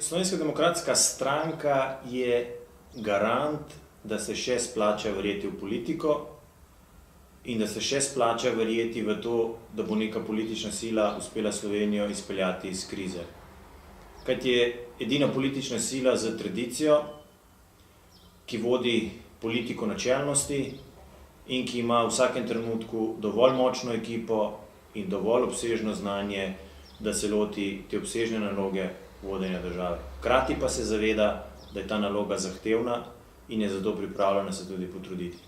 Slovenska demokratska stranka je garant, da se še splača verjeti v politiko in da se še splača verjeti v to, da bo neka politična sila uspela Slovenijo izpeljati iz krize. Kajti je edina politična sila z tradicijo, ki vodi politiko načelnosti in ki ima v vsakem trenutku dovolj močno ekipo in dovolj obsežno znanje, da se loti te obsežne naloge vodenja države. Hkrati pa se zaveda, da je ta naloga zahtevna in je zato pripravljena se tudi potruditi.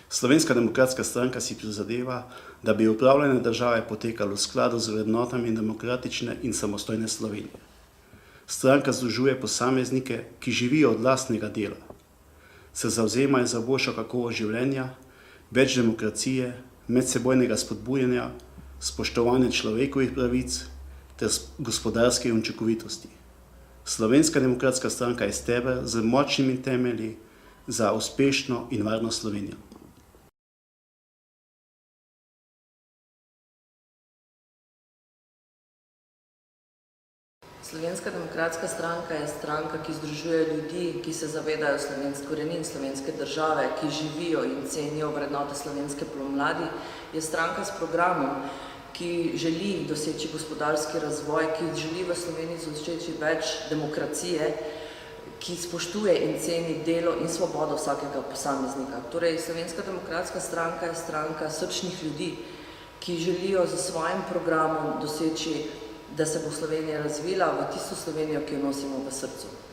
Slovenska demokratska stranka si prizadeva, da bi upravljanje države potekalo v skladu z vrednotami demokratične in samostojne Slovenije. Stranka združuje posameznike, ki živijo od lastnega dela, se zavzemajo za boljšo kakovost življenja, več demokracije, medsebojnega spodbujanja, spoštovanja človekovih pravic ter gospodarske učinkovitosti. Slovenska demokratska stranka je steber z močnimi temelji za uspešno in varno Slovenijo. Slovenska demokratska stranka je stranka, ki združuje ljudi, ki se zavedajo korenin slovenske države, ki živijo in cenijo vrednote slovenske pomladi. Je stranka s programom, ki želi doseči gospodarski razvoj, ki želi v Sloveniji doseči več demokracije, ki spoštuje in ceni delo in svobodo vsakega posameznika. Torej, Slovenska demokratska stranka je stranka srčnih ljudi, ki želijo z svojim programom doseči, da se bo Slovenija razvila v tisto Slovenijo, ki jo nosimo v srcu.